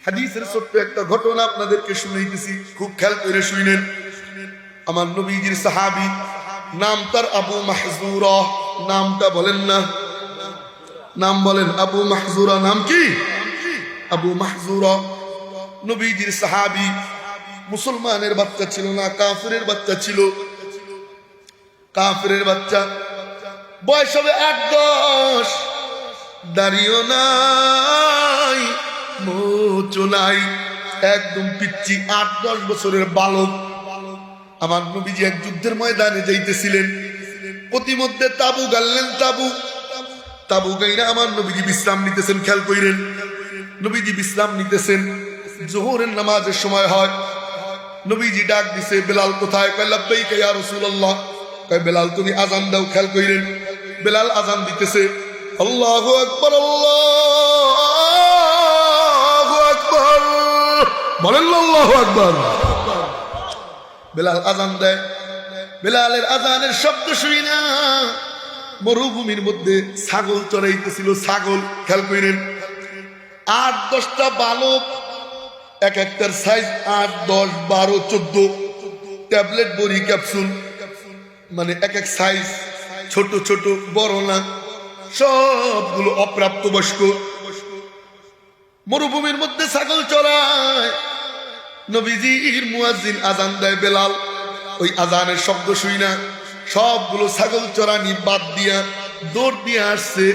হাদিসের ছোট্ট একটা ঘটনা আপনাদেরকে শুনাইতেছি, খুব খেয়াল করে শুনেন। আমার নবীজির সাহাবী, নাম তার আবু মাহজুরা। নামটা বলেন না, নাম বলেন। আবু মাহজুরা নাম কি? আবু মাহজুরা নবীজির সাহাবী। মুসলমানের বাচ্চা ছিল না, কাফিরের বাচ্চা ছিল। কাফিরের বাচ্চা, বয়স হবে 8-10, দাড়িও নাই, মোচও নাই, একদম পিচ্চি 8-10 বছরের বালক। আমার নবীজি এক যুদ্ধের ময়দানে যাইতেছিলেন, প্রতিমধ্যে তাবু গাড়লেন। তাবু গাইরা আমার নবীজি বিশ্রাম নিতেছেন। খেয়াল কইরেন, নবীজি বিশ্রাম নিতেছেন। জোহরের নামাজের সময় হয়, নবীজি ডাক দিছে, বেলাল কোথায়? কয় লাব্বাইকা ইয়া রাসূলুল্লাহ। কয় বেলাল তুমি আজান দাও। খেয়াল কইরেন, বেলাল আজান দিতেছে। আল্লাহু আকবার, আল্লাহু আকবার, বলেন আল্লাহু আকবার। বেলাল আজান দেয়। বেলালের আজানের শব্দ শুই না, মরুভূমির মধ্যে ছাগল চড়াইতেছিল, ছাগল। খেয়াল করেন, 8-10টা বালক, এক একটার সাইজ 8, 10, 12, 14, ট্যাবলেট বড়ি ক্যাপসুল, মানে এক এক সাইজ, ছোট ছোট, বড় না, সবগুলো অপ্রাপ্তবয়স্ক। মরুভূমির মধ্যে ছাগল চড়ায়। নবীজির মুয়াজ্জিন আজান দেয়, বেলাল ওই আজানের শব্দ শুই না, সবগুলো ছাগল চড়ানি বাদ দিয়া দৌড় দিয়ে আসছে,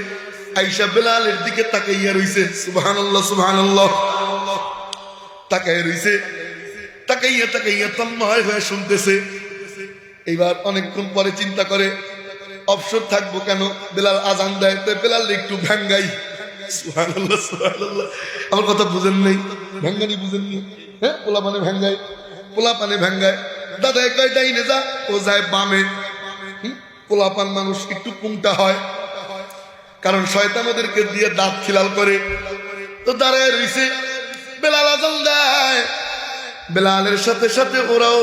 আইসা বেলালের দিকে তাকাইয়া রইছে। সুবহানাল্লাহ, সুবহানাল্লাহ, তাকাইয়া রইছে। তাকাইয়া তাকাইয়া তন্ময় হয়ে শুনতেছে। এইবার অনেকক্ষণ পরে চিন্তা করে, অবসর থাকবো কেন, বেলাল আজান দেয়, তো বেলাল একটু ভাঙ্গাই। সুবহানাল্লাহ, সুবহানাল্লাহ, আমার কথা বুঝেন নাই? ভাঙ্গানি বুঝেন নি? হ্যাঁ, পোলা পানে ভাঙ্গায়, পোলা পানে ভাঙ্গায়। দাদা কয় ডাইনে যা, ও যায় বামে। পোলা পান মানুষ একটু পুংটা হয়, কারণ শয়তান ওদেরকে দিয়ে দাঁত খিলাল করে। তো দাঁড়ায় রইছে, বেলাল আজান দেয়, বেলালের সাথে সাথে ওরাও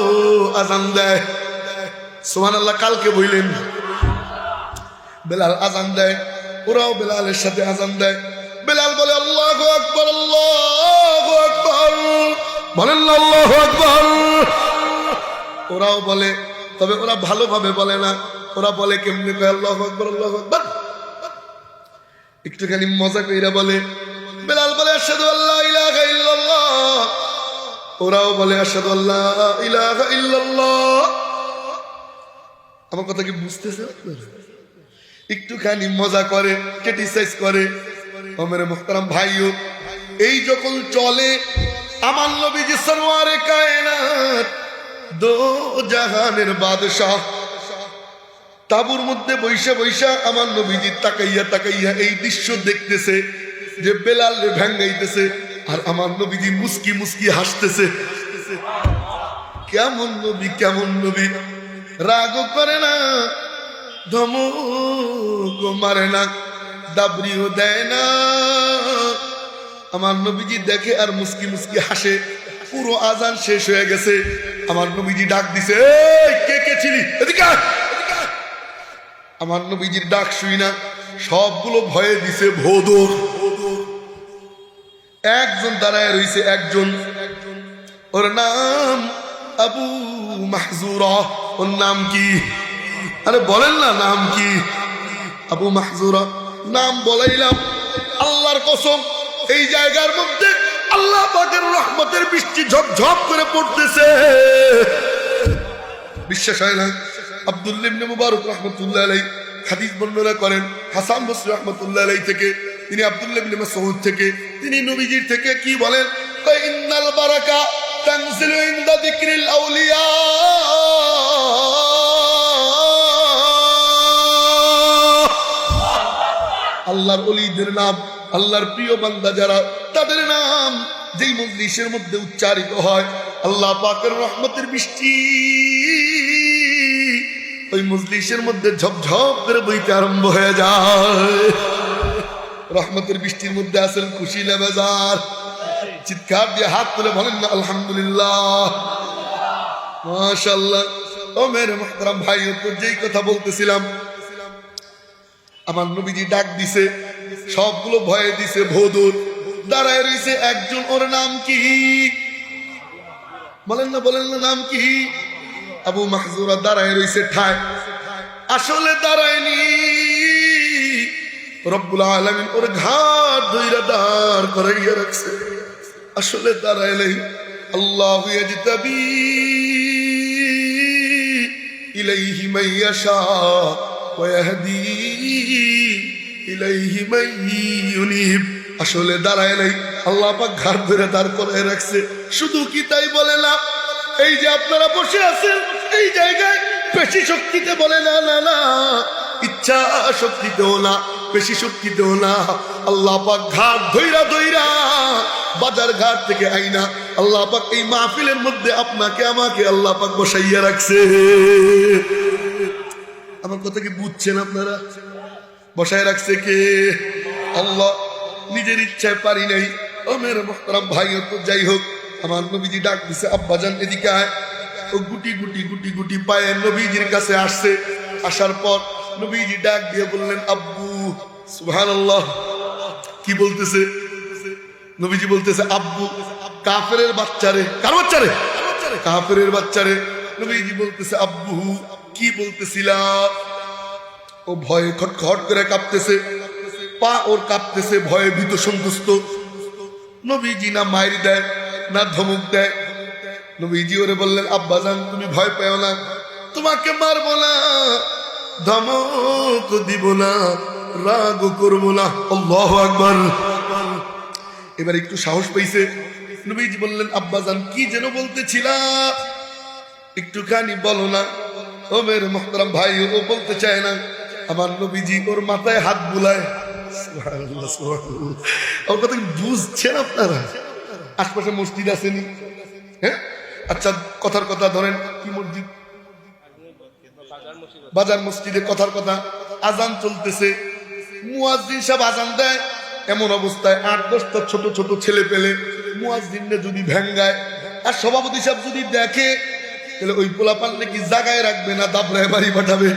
আজান দেয়। সুবহানাল্লাহ, কালকে বইলেন, বেলাল আজান দেয়, ওরাও বেলালের সাথে আজান দেয়। বেলাল বলে আল্লাহু আকবার, আল্লাহু আকবার, বলেন আল্লাহু আকবার। ওরাও বলে, তবে ওরা ভালোভাবে বলে না। ওরা বলে কেমনে? কয় আল্লাহু আকবার, আল্লাহু আকবার, একটুখানি মজা কইরা বলে। বেলাল বলে আশহাদু আল্লা ইলাহা ইল্লাল্লাহ, ওরাও বলে আশহাদু আল্লা ইলাহা ইল্লাল্লাহ। আমার কথা কি বুঝতেছে? একটুখানি মজা করে, ক্রিটিসাইজ করে। ও মেরে মুহতারাম ভাইও, এই যখন চলে, আমার নবীজি সরওয়ারে কায়নাত, দো জাহানের বাদশাহ, তাবুর মধ্যে বৈশা বৈশা আমার নবীজি তাকাইয়া তাকাইয়া এই দৃশ্য দেখতেছে, যে বেলাল ভাঙ্গাইতেছে, আর আমার নবীজি মুস্কি মুস্কি হাসতেছে। কেমন নবী, কেমন নবী, রাগও করে না, ধমক মারে না, দাবরিও দেয় না। আমার নবীজি দেখে আর মুস্কি মুস্কি হাসে। পুরো আজান শেষ হয়ে গেছে, আমার নবীজি ডাক দিছে, এই কে কে ছিলি, এদিকে আয়। আমার নবীজির ডাক শুই না, সবগুলো ভয়ে দিছে ভোদর। একজন দাঁড়ায় রইছে, একজন, ওর নাম আবু মাহজুরা। ওর নাম কি? আরে বলেন না, নাম কি? আবু মাহজুরা। নাম বলাইলাম, আল্লাহর কসম, এই জায়গার মধ্যে আল্লাহ পাকের রহমতের বৃষ্টি ঝপঝপ করে পড়তেছে। বিশ্বাস হয় না? আব্দুল্লাহ ইবনে মুবারক রাহমাতুল্লাহ আলাইহি হাদিস বর্ণনা করেন হাসান বসরি রাহমাতুল্লাহ আলাইহি থেকে, তিনি আব্দুল্লাহ ইবনে মাসউদ থেকে, তিনি নবীজির থেকে কি বলেন? ইন্নাল বারাকা তানজিলু ইনদা যিকরিল আউলিয়া। আল্লাহর ওলিদের নাম, আল্লাহর প্রিয় বান্দা যারা, তাদের নাম যেই মজলিসের মধ্যে উচ্চারিত হয়, আল্লাহ পাকের রহমতের বৃষ্টি ওই মজলিসের মধ্যে ঝপঝপ করে বইতে আরম্ভ হয়ে যায়। রহমতের বৃষ্টির মধ্যে আছেন খুশি না বেজার? চিৎকার দিয়ে হাত তুলে বলেন না আলহামদুলিল্লাহ, মাশাআল্লাহ। ও মেরে মুহতারাম ভাই, তো যেই কথা বলতেছিলাম, আমার নবীজি ডাক দিছে, সবগুলো ভয়ে দিছে ভোদর। দাঁড়ায় রয়েছে একজন, ওর নাম কি বলেন না নাম কি? আবু মাহজুরা দাঁড়ায় রয়েছে ঠায়, আসলে দাঁড়ায়নি, রব্বুল আলামিন ওর ঘাট ধইরা দাঁড় করাইয়া রাখছে, আসলে দাঁড়ায় নাই। আল্লাহু ইয়াজতাবি ইলাইহি মান ইয়াশা ওয়া ইয়াহদি ইলাইহি মান ইউনিব, আসলে দাঁড়ায় নাই, আল্লাহ পাক ঘাট ধরে দাঁড় করায় রাখছে। শুধু কি তাই বলে না, এই যে আপনারা বসে আছেন এই জায়গায় পেশি শক্তিতে বলে না, না না, ইচ্ছা শক্তিতেও না, পেশি শক্তিতেও না, আল্লাহ পাক ঘাট ধইরা ধইরা বাজার ঘাট থেকে আইনা আল্লাহ পাক এই মাহফিলের মধ্যে আপনাকে আমাকে আল্লাহ পাক বসাইয়া রাখছে। আমার কথা কি বুঝছেন আপনারা? বসায় রাখছে কে? আল্লাহ। নিজের ইচ্ছায় পারি নাই। ও মেরে মোহতারাম ভাই, তো যাই হোক, আমার নবীজি ডাক দিছে, আব্বাজান এদিকে আয়। ও গুটি গুটি গুটি গুটি পায়ে নবীজির কাছে আসছে। আসার পর নবীজি ডাক দিয়ে বললেন আব্বু। সুবহানাল্লাহ। কি বলতেছে নবীজি? বলতেছে আব্বু। কাফেরের বাচ্চারে, কার বাচ্চারে? কাফেরের বাচ্চারে নবীজি বলতেছে আব্বু। কি বলতেছিলা? ও ভয়ে খটখট করে কাঁপতেছে, পা ওর কাঁপতেছে, ভয়ে ভীত সন্তুষ্ট। নবীজি না মাইর দেয় না ধমক দেয়। নবীজি ওরে বললেন আব্বাজান তুমি ভয় পেও না, তোমাকে মারবো না, ধমক দিব না, রাগ করবো না। আল্লাহু আকবার। এবার একটু সাহস পাইছে। নবীজি বললেন আব্বাজান কি যেন বলতেছিলা, একটুখানি বলো না। ও মেরে মোহতারাম ভাই, ও বলতে চায় না। আমার নবীজি ওর মাথায় হাত বুলায়। সুবহানাল্লাহ, সুবহানাল্লাহ। ওর কথা বুঝছেন আপনারা? আশপাশে মসজিদ আসেনি? হ্যাঁ, আচ্ছা কথার কথা ধরেন, কি মসজিদ? বাজার মসজিদে। কথার কথা, আজান চলতেছে, মুয়াজ্জিন সাহেব আজান দেয়। এমন অবস্থায় ৮-১০টা ছোট ছোট ছেলে পেলে মুয়াজ্জিনকে যদি ভেঙ্গায়, আর সভাপতি সাহেব যদি দেখে, তাহলে ওই পোলাপানকে কি জায়গায় রাখবে না দাবরায় বাড়ি পাঠাবে?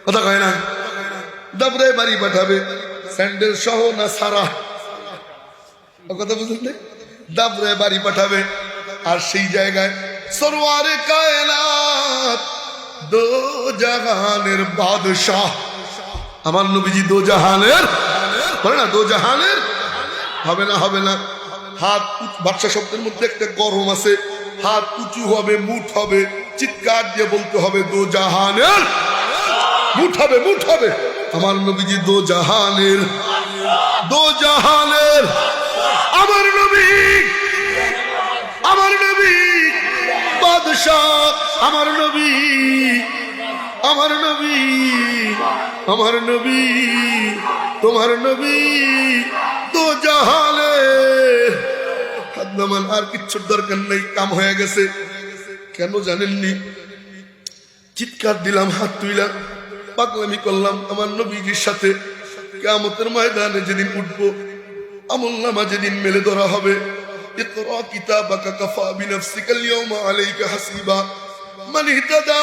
কথা কয় না? দাবরায় বাড়ি পাঠাবে, স্যান্ডেল সহ না সারা? কথা বুঝলেন? দাবরায় বাড়ি পাঠাবে। আর সেই জায়গায় সরওয়ারে কায়নাত, দো জাহানের বাদশাহ আমার নবীজি, দো জাহানের, বলে না দো জাহানের, হবে না, হবে না। হাত বাদশা শব্দের মধ্যে একটা গরম আছে, হাত উঁচু হবে, মুঠ হবে, চিৎকার দিয়ে বলতে হবে দো জাহানের, মুঠ হবে, মুঠ হবে। আমার নবীজি দো জাহানের, দো জাহানের, আমার নবী, আমার নবী বাদশাহ, আমার নবী, আমার নবী, আমার নবী, তোমার নবী দো জাহানের। হাদনামান আর কিচ্ছুর দরকার নেই, কাম হয়ে গেছে। কেন জানেননি? চিৎকার দিলাম, হাত তুইলাম, পাগলামি করলাম আমার নবীজির সাথে। কিয়ামতের ময়দানে যেদিন উঠবো, আমলনামা যেদিন মেলে ধরা হবে, ইকরা কিতাবাকা কাফা বিনাফসিকা আল-ইয়াওমা আলাইকা হাসিবা মান ইহতাদা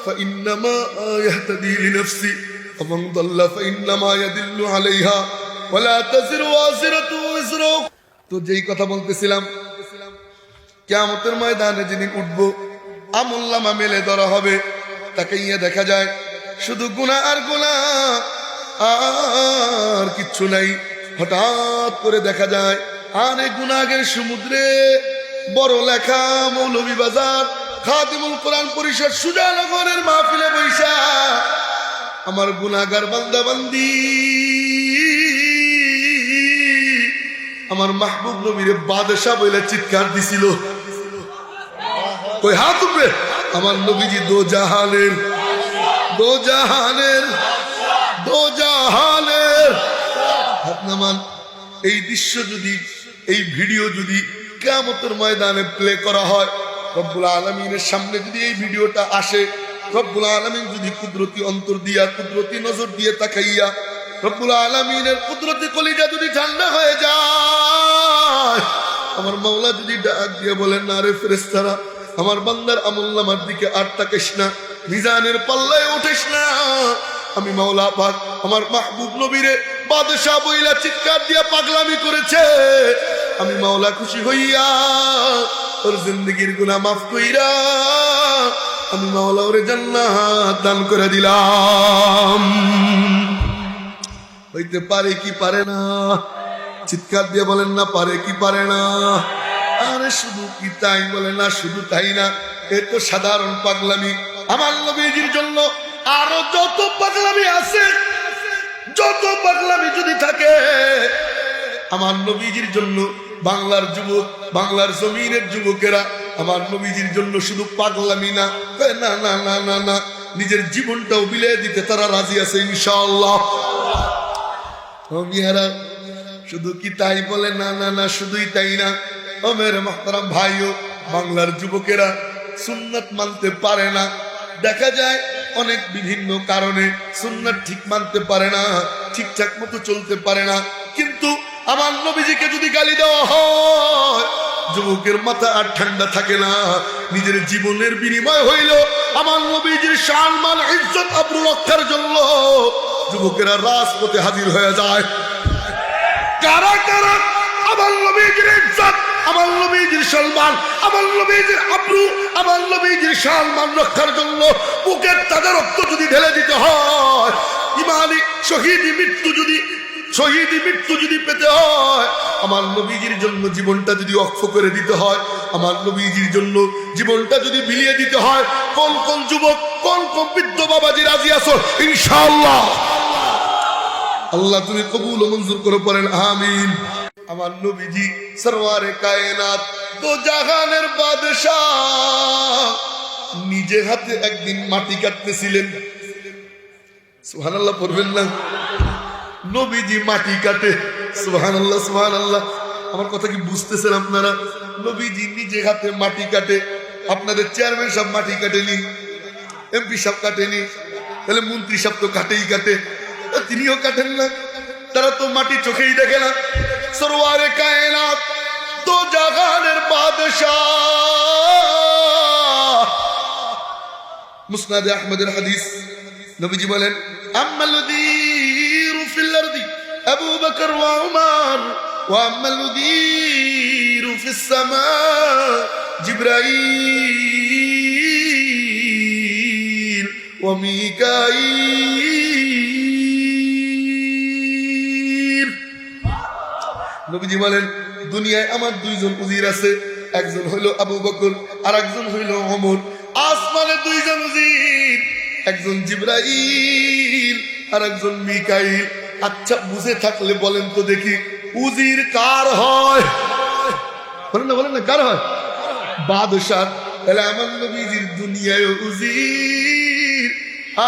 ফাইন্নামা ইয়াহতাদি লিনাফসি ওয়া মান দাল্লা ফাইন্নামা ইয়াদিল্লু আলাইহা ওয়া লা তাজিরু ওয়াজিরাতু ওয়িজরা। তো যেই কথা বলতেছিলাম, কিয়ামতের ময়দানে যেদিন উঠবো, আমলনামা মেলে ধরা হবে, তাকাইয়া দেখা যায় শুধু গুনাহ আর গুনাহ, আর কিচ্ছু নাই। হঠাৎ করে দেখা যায় আরে গুনাহের সমুদ্রে বড় লেখা মৌলভীবাজার খাদিমুল কোরআন পরিষদ সুজানগরের মাহফিলে বৈশা আমার গুনাহগার বান্দা বান্দি আমার মাহবুব নবীর বাদশা বলে চিৎকার দিছিল। কই হাত উঠবে? আমার নবীজি দো জাহানের, দো জাহানের, দো জাহানের। হাত নামান। এই দৃশ্য যদি, এই ভিডিও যদি কিয়ামতের ময়দানে প্লে করা হয়, রব্বুল আলামিনের সামনে যদি এই ভিডিওটা আসে, রব্বুল আলামিন যদি কুদরতি অন্তর দিয়া, কুদরতি নজর দিয়ে তাকাইয়া, রব্বুল আলামিনের কুদরতি কলিজা যদি ঠান্ডা হয়ে যায়, আমার মাওলা যদি ডাক দিয়ে বলেন না রে ফেরেশতারা, আমার বান্দার আমলনামার দিকে আর তাকাইস না, মিজানের পাল্লায় উঠিস না, আমি মাওলা পাক আমার মাহবুব নবীরে বাদশাহ বইলা চিৎকার দিয়া পাগলামি করেছে, আমি মাওলা খুশি হইয়া ওর জিন্দেগির গুনাহ মাফ কইরা আমি মাওলা ওরে জান্নাত দান করে দিলাম। হইতে পারে কি পারে না? চিৎকার দিয়ে বলেন না পারে কি পারে না? আরে শুধু কি তাই বলে না, শুধু তাই না, এ তো সাধারণ পাগলামি। আমার নবীজির জন্য আরো যত পাগলামি আছে, যত পাগলামি যদি থাকে, আমার নবীজির জন্য বাংলার যুবক, বাংলার জমিনের যুবকেরা আমার নবীজির জন্য শুধু পাগলামি না, না না না না না, নিজের জীবনটাও বিলিয়ে দিতে তারা রাজি আছে ইনশাআল্লাহ। মিয়ারা শুধু কি তাই বলে না, না না, শুধুই তাই না। ও মেরে মুহতারাম ভাইও, বাংলার যুবকেরা সুন্নাত মানতে পারে না, দেখা যায় অনেক বিভিন্ন কারণে সুন্নাত ঠিক মানতে পারে না, ঠিকঠাক মতো চলতে পারে না। কিন্তু আমার নবীজিকে যদি গালি দেওয়া হয়, যুবকের মাথা আর ঠান্ডা থাকে না। নিজের জীবনের বিনিময় হইল আমার নবীজির সম্মান ইজ্জত আবরু রক্ষার জন্য যুবকেরা রাজপথে হাজির হয়ে যায়। কারা কারা আমার নবীজির ইজ্জত, আমার নবীজির সম্মান, আমার নবীজির আবরু, আমার নবীজির সম্মান রক্ষার জন্য বুকের তাজা রক্ত যদি ঢেলে দিতে হয়, ইমানি শহীদি মৃত্যু যদি পেতে হয়, আমার নবীজির জন্য জীবনটা যদি অক্ষ করে দিতে হয়, আমার নবীজির জন্য জীবনটা যদি বিলিয়ে দিতে হয়, কোন কোন যুবক, কোন কোন বৃদ্ধ বাবাজি রাজি আছো ইনশাআল্লাহ? আল্লাহ তুমি কবুল ও মঞ্জুর করে পড়েন আমিন। আমার নবীজি সরওয়ারে কায়নাত, দো জাহানের বাদশাহ, নিজে হাতে একদিন মাটি কাটতেছিলেন। সুবহানাল্লাহ পড়বেন না? নবীজি মাটি কাটে। সুবহানাল্লাহ সুবহানাল্লাহ। আমার কথা কি বুঝতেছেন আপনারা? নবীজি নিজে হাতে মাটি কাটে। আপনাদের চেয়ারম্যান সাহেব মাটি কাটেনি, এমপি সাহেব কাটেনি, তাহলে মন্ত্রী সাহেব তো কাটেই কাটে, তিনিও কাটেন না, তারা তো মাটি চোখেই দেখে না। সরওয়ারে কায়নাত, দো জাহানের বাদশাহ, মুসনাদে আহমদের হাদিস, নবীজি বলেন আম্মাল উদীরু ফিল আরদি আবু বকর ওয়া উমর ওয়া আম্মাল উদীরু ফিস সামা জিবরাইল ওয়া মিকাঈল। নবীজি বলেন দুনিয়ায় আমার দুইজন উজির আছে, একজন হইল আবু বকর আর একজন হইল ওমর। আসমানে দুইজন উজির, একজন জিবরাইল আর একজন মিকাইল। আচ্ছা বুঝে থাকলে বলেন তো দেখি, উজির কার হয়? বলেন না কার হয়? বাদশাহ। তাহলে আমার নবীজির দুনিয়ায় উজির,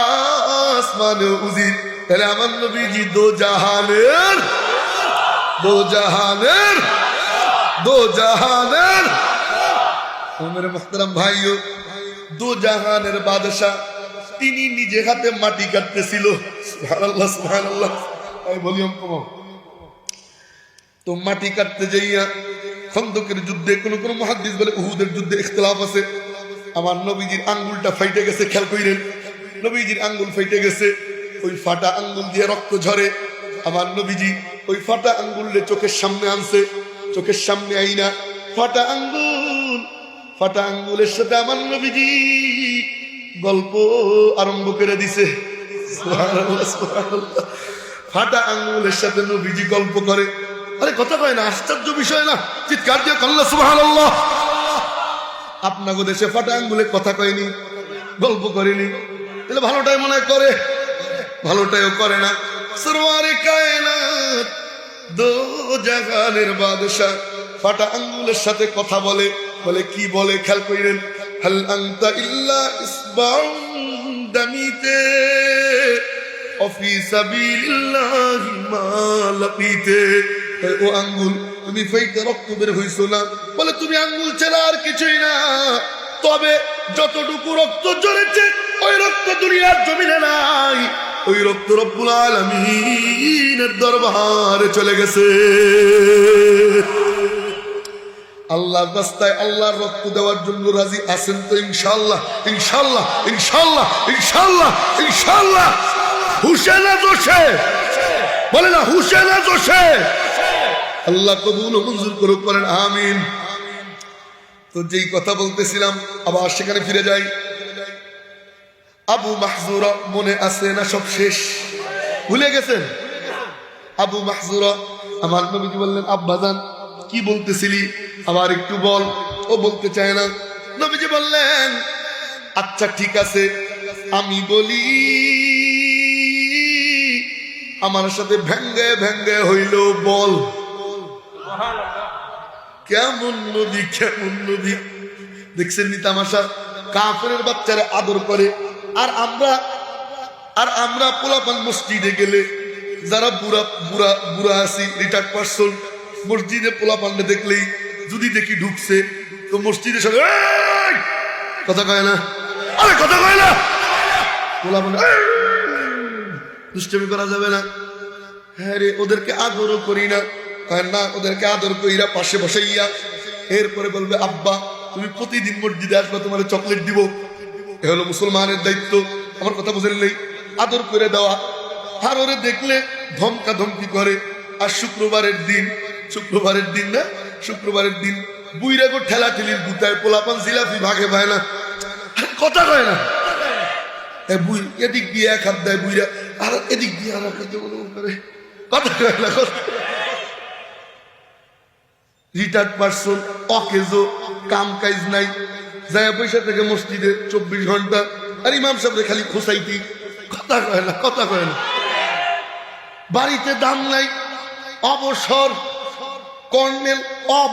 আসমানে উজির, তাহলে আমার নবীজি দো জাহানের মেরে মুহতারাম ভাইও, দো জাহানের বাদশাহ, তিনি নিজে হাতে মাটি কাটতেছিল। সুবহানাল্লাহ সুবহানাল্লাহ। ভলিউম কমাও তো। মাটি কাটতে যাইয়া খন্দকের যুদ্ধে, কোন কোন মুহাদ্দিস বলে উহুদের যুদ্ধে ইখতিলাফ আছে, আমার নবীজির আঙ্গুলটা ফাইটে গেছে। খেয়াল কইরেন, নবীজির আঙ্গুল ফাইটে গেছে, ওই ফাটা আঙ্গুল দিয়ে রক্ত ঝরে। আমার নবীজি ওই ফাটা আঙ্গুলে চোখের সামনে আনছে, চোখের সামনে আইনা ফাটা আঙ্গুলের সাথে আমার নবীজি গল্প আরম্ভ করে দিছে। সুবহানাল্লাহ সুবহানাল্লাহ। ফাটা আঙ্গুলের সাথে নবীজি গল্প করে। আরে কথা কয় না, আশ্চর্য বিষয় না? চিৎকার দিয়ে আল্লাহ সুবহানাল্লাহ। আপনাকে দেশে ফাটা আঙ্গুলে কথা কয়নি, গল্প করেনি, তাহলে ভালোটাই মনে করে, ভালোটাইও করে না। সরওয়ারে কায়নাত, দো জাহানের বাদশাহ ফাটা আঙ্গুলের সাথে কথা বলে। বলে কি বলে? খেয়াল করেন, হাল আনতা ইল্লা ইসবাউন দামিতে অফি সাবিলিল্লাহি মা লাকিতে। ও আঙ্গুল, তুমি ফাইতে রক্ত বের হইছো না? বলে তুমি আঙ্গুল ছাড়া আর কিছুই না, তবে যতটুকু রক্ত ঝরেছে ওই রক্ত দুনিয়ার জমিনে নাই, ওই রক্ত রব্বুল আলামিনের দরবারে চলে গেছে। আল্লাহর রাস্তায় আল্লাহর রক্ত দেওয়ার জন্য রাজি আছেন তো? ইনশাআল্লাহ ইনশাআল্লাহ ইনশাআল্লাহ ইনশাআল্লাহ ইনশাআল্লাহ। হুসেনা জোশে, বলে না হুসেনা জোশে। আল্লাহ কবুল ও মঞ্জুর করুক, বলেন আমিন। তো যেই কথা বলতেছিলাম আবার সেখানে ফিরে যাই। আবু মাহজুরা মনে আছে না? সব শেষ, ভুলে গেছেন? আবু মাহজুরা আমার নবীজি বললেন, আব্বাজান কি বলতেছিলি আবার একটু বল। ও বলতে চায় না। নবীজি বললেন, আচ্ছা ঠিক আছে আমি বলি। আমার সাথে ভেঙ্গে ভেঙ্গে হইল বল। কেমন নবী, কেমন নবী! দেখছেন নি তামাশা? কাফেরের বাচ্চারা আদর করে, আর আমরা পোলাপান মসজিদে গেলে যারা বুড়া বুড়া বুড়া আছি, রিটায়ার্ড পার্সন, মসজিদে পোলাপান্ডে দেখলেই যদি দেখি ঢুকছে তো মসজিদের সঙ্গে কথা কয় না, আরে কথা কয় না, পোলাপান দুষ্টামি করা যাবে না। হ্যাঁ রে, ওদেরকে আদরও করি না। না, ওদেরকে আদর কইরা পাশে বসাইয়া এরপরে বলবে, আব্বা তুমি প্রতিদিন মসজিদে আসবা, তোমার চকলেট দিব। এ হলো মুসলমানের দায়িত্ব। আমার কথা বুঝলেন নেই? আদর করে দেওয়া। আর ওরে দেখলে ধমকা ধমকি করে। আর শুক্রবারের দিন বুইরা গো ঠেলা ঠেলির গুতায় পোলাপান জিলাপি ভাগে পায় না, কথা কয় না। এদিক দিয়ে এক হাত দেয় বুইরা, আর এদিক দিয়ে আর কথা কয় না। রিটায়ার্ড পার্সন, অকেজো, কাম কাজ নাই, যায় পয়সা থেকে মসজিদে 24 ঘন্টা, আর ইমাম সাহেবরে খালি খোসাইতি, কথা কয় না, কথা কয় না। বাড়িতে দাম নাই, অবসর, কর্নেল অব,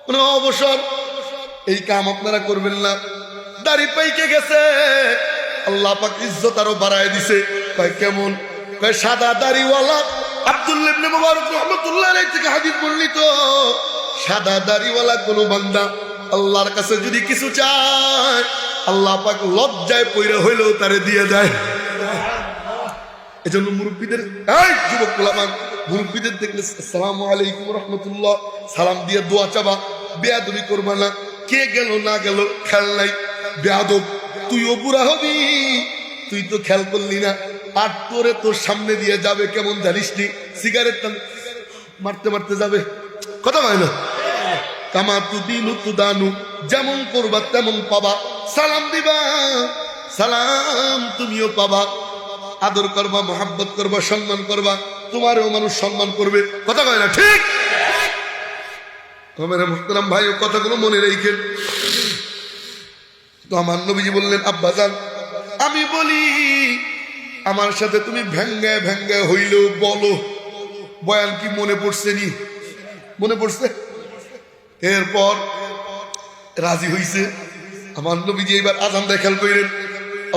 কোনো অবসর। এই কাম আপনারা করবেন না। দাড়ি পাইকে গেছে, আল্লাহ পাক ইজ্জত আরো বাড়ায় দিছে। কয় কেমন? কয় সাদা দাড়িওয়ালা। আব্দুল্লাহ ইবনে মুবারক রাহমাতুল্লাহ আলাইহি থেকে হাদিস বর্ণিত, সাদা দাড়িওয়ালা কোন বান্দা আল্লাহর কাছে যদি কিছু চায়, আল্লাহ পাক লজ্জায় পইরা হইলেও তারে দিয়ে দেয়। এজন্য মুরব্বীদের, এই যুবক পোলাপান, মুরব্বীদের দেখলে আসসালামু আলাইকুম রাহমাতুল্লাহ সালাম দিয়ে দোয়া চাবা। বেয়াদবি করবা না। কে গেল না গেল খেয়াল নাই। বেয়াদব তুইও বুড়া হবি, তুই তো খেয়াল করলি না। আর তোরে তোর সামনে দিয়ে যাবে কেমন জানিস নি, সিগারেট মারতে মারতে যাবে, কথা হয় না। কামা তুদিনু তুদানু, যেমন করবা তেমন পাবা। সালাম দিবা, সালাম তুমিও পাবা। আদর করবা, মহাব্বত করবা, সম্মান করবা, তোমারও মানুষ সম্মান করবে, কথা কয় না, ঠিক? আমার মুহতারাম ভাই, ও কথাগুলো মনে রেখেন। তো আমার নবীজি বললেন, আব্বাজান আমি বলি, আমার সাথে তুমি ভেঙ্গে ভেঙ্গে হইলেও বলো। বয়ান কি মনে পড়ছে নি? মনে পড়ছে? এরপর রাজি হইছে। আমার নবীজি এবার আযান দিয়ে খেয়াল কইরেন,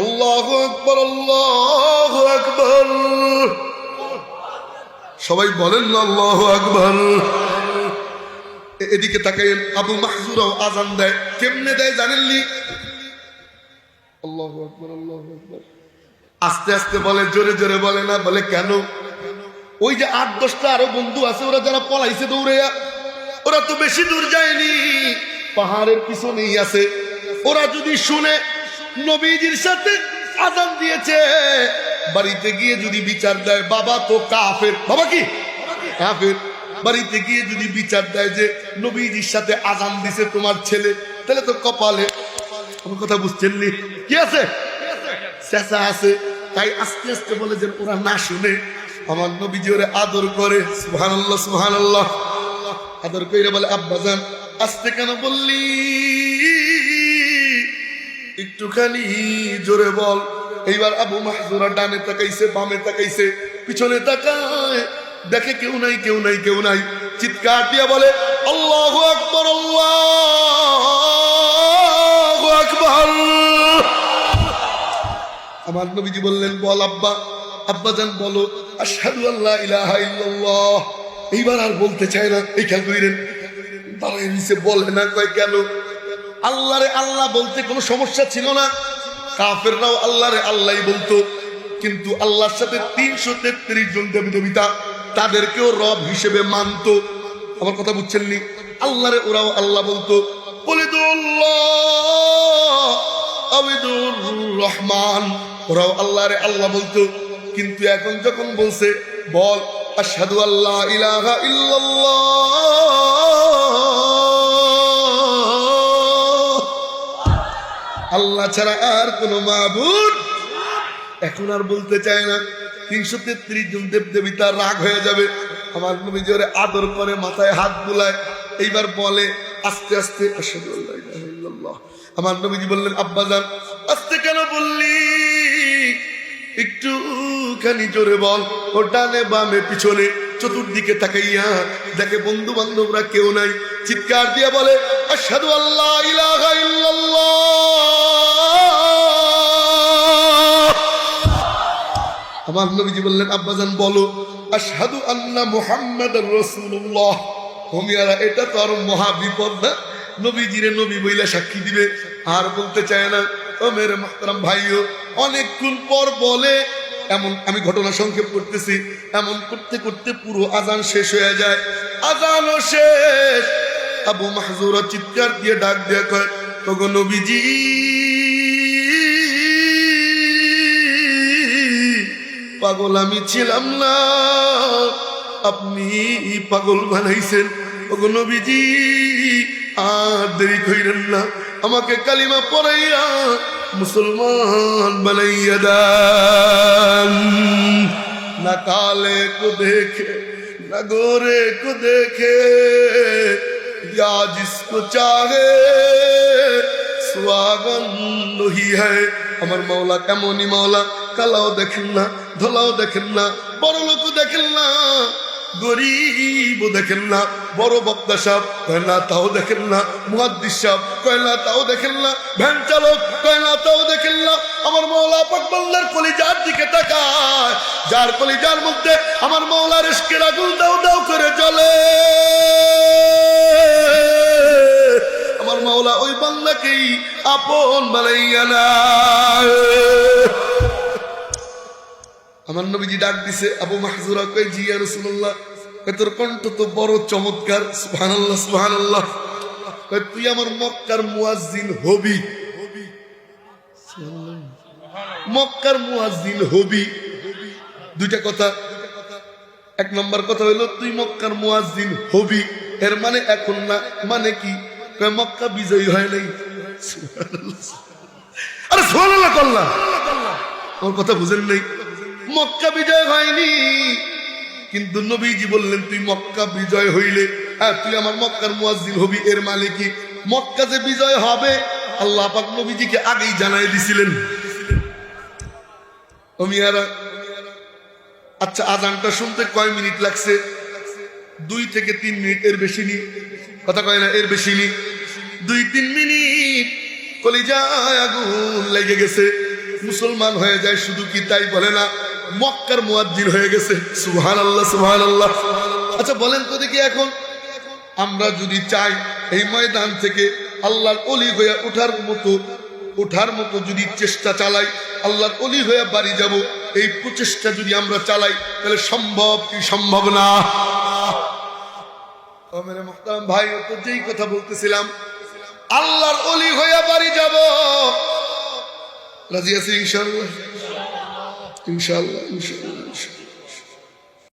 আল্লাহু আকবার, আল্লাহু আকবার। সবাই বলেন না আল্লাহু আকবার। এদিকে তাকাইন, আবু মাহজুরাও আযান দেয়। কেমনে দেয় জানেননি? আল্লাহু আকবার, আল্লাহু আকবার। আস্তে আস্তে বলে, জোরে জোরে বলে না। বলে কেন? ওই যে 8-10টা আরো বন্ধু আছে, ওরা যারা পলাইছে দৌড়াইয়া, ওরা তো বেশি দূর যায়নি, পাহাড়ের পিছনেই আছে। ওরা যদি শুনে নবীজির সাথে আযান দিয়েছে, বাড়িতে গিয়ে যদি বিচার দেয়, বাবা তো কাফের, বাবা কি কাফের, বাড়িতে গিয়ে যদি বিচার দেয় যে নবীজির সাথে আযান দিছে তোমার ছেলে, তাহলে তো কপালে, আমার কথা বুঝছেন নি, কি আছে? চেঁচা আছে। তাই আস্তে আস্তে বলে যে ওরা না শুনে। আমার নবীজি ওরে আদর করে, সুবহানাল্লাহ, সুবহানাল্লাহ, আদর করে বলে, আব্বাজান আস্তে কেন বললি, একটুখানি জোরে বল। এইবার আবু মাহজুরা ডানে তাকাইছে, বামে তাকাইছে, পিছনে তাকায়, দেখে কেউ নাই, কেউ নাই, কেউ নাই। চিৎকার দিয়ে বলে, আল্লাহু আকবার, আল্লাহু আকবার। আমার নবীজি বললেন, বল আব্বা, আব্বাজান বলো, আশহাদু আল্লা ইলাহা ইল্লাল্লাহ। এইবার আর বলতে চায় না। এই খেয়াল করিলেন, দাঁড়ায় নিচে বলে না। কয় কেন? আল্লাহরে আল্লাহ বলতে কোনো সমস্যা ছিল না। কাফেররাও আল্লাহরে আল্লাহই বলতো, কিন্তু আল্লাহর সাথে 333 জন দেবদেবতা, তাদেরকেও রব হিসেবে মানতো। আমার কথা বুঝছেন নি? আল্লাহরে ওরাও আল্লাহ বলতো। বলে তো আল্লাহ আবিদুর রহমান, ওরাও আল্লাহরে আল্লাহ বলতো। কিন্তু এখন যখন বলছে বল আশহাদু আল্লা ইলাহা ইল্লাল্লাহ, আল্লাহ ছাড়া আর কোনো মাবুদ, এখন আর বলতে চায় না। 333 জন দেবদেবী তার রাগ হয়ে যাবে। আমার নবী জোরে আদর করে, মাথায় হাত বুলায়, এইবার বলে আস্তে আস্তে আশহাদু আল্লা ইলাহা ইল্লাল্লাহ। আমার নবীজি বললেন আব্বাজান আস্তে কেন বললি, একটুখানি জোরে বল। ও ডানে বামে পিছনে চতুর্দিকে তাকাইয়া দেখে বন্ধু বান্ধবরা কেউ নাই, চিৎকার দিয়ে বলে আশহাদু আল্লা ইলাহা ইল্লাল্লাহ। আমার নবীজি বললেন আব্বাজান বলো আশহাদু আন্না মুহাম্মাদুর রাসূলুল্লাহ। হোমিয়ারা এটা তো আর মহা বিপদ না, নবীজিরে নবী বইলা সাক্ষী দিবে, আর বলতে চায় না। ও মেরে মুহতারাম ভাইও, অনেকক্ষণ পর বলে, এমন আমি ঘটনা সংক্ষেপ করতেছি, এমন করতে করতে পুরো আজান শেষ হয়ে যায়। আজানও শেষ, আবু মাহজুরা চিৎকার দিয়ে ডাক দিয়ে কয় ওগো নবীজি, পাগল আমি ছিলাম না, আপনি পাগল বানাইছেন। ওগো নবীজি আর দেরি কইরেন না, আমাকে কালিমা পড়াইয়া মুসলমান বানাইয়া দেন। না কালে কো দেখে না গোরে কো দেখে, या जिसको चाहे सुहागन ही है। আমার মাওলা কেমনই মাওলা, কালাও দেখেন না, ধলাও দেখেন না, বড় লোক দেখেন না, গরিব দেখেন না, বড় বক্তা সাহেব কয় না তাও দেখেন না, মুহাদ্দিস সাহেব কয় না তাও দেখেন না, ভ্যান চালক কয় না তাও দেখেন না। আমার মাওলা পাক বান্দার কলিজার দিকে তাকায়, যার কলিজার মধ্যে আমার মাওলার ইশকের আগুন দাও দাও করে জ্বলে। আমার মাওলা ওই বান্দাকেই আপন বানাইয়া নেয়। আমার নবীজি ডাক দিছে, আবু মাহজুরা কয় জি ইয়া রাসূলুল্লাহ। কয় তোর কণ্ঠ তো বড় চমৎকার, সুবহানাল্লাহ সুবহানাল্লাহ। কয় তুই আমার মক্কার মুয়াজ্জিন হবি, মক্কার মুয়াজ্জিন হবি। দুইটা কথা, এক নম্বর কথা হইলো তুই মক্কার মুয়াজ্জিন হবি, এর মানে এখন না, মানে কি? কয় মক্কা বিজয়ী হয় নাই। আরে সুবহানাল্লাহ কল্লা, আমার কথা বুঝেন নাই? মক্কা বিজয় হয়নি, কিন্তু নবীজি বললেন তুই মক্কা বিজয় হইলে, হ্যাঁ তুই আমার মক্কার মুয়াজ্জিন হবি। এর মানে কি? মক্কা যে বিজয় হবে আল্লাহ পাক নবীজিকে আগেই জানাই দিছিলেন। ও মিয়ারা, আচ্ছা আজানটা শুনতে কয় মিনিট লাগছে? 2 থেকে 3 মিনিট, এর বেশি নি। কথা কয় না, এর বেশি নি। 2-3 মিনিট কলিজায় আগুন লেগে গেছে, মুসলমান হয়ে যায়। শুধু কি তাই বলে না, মক্কার মুয়াজ্জিন হয়ে গেছে। সুবহানাল্লাহ সুবহানাল্লাহ। আচ্ছা বলেন তো দেখি, এখন আমরা যদি চাই এই ময়দান থেকে আল্লাহর ওলি হয়ে ওঠার মতো যদি চেষ্টা চালাই, আল্লাহর ওলি হয়ে বাড়ি যাব, এই প্রচেষ্টা যদি আমরা চালাই, তাহলে সম্ভব কি সম্ভব না? মেরে মুহতারাম ভাই, তো যেই কথা বলতেছিলাম, আল্লাহর ওলি হয়ে বাড়ি যাব, রাজি আছি ইনশাআল্লাহ? ইনশাআল্লাহ ইনশাআল্লাহ।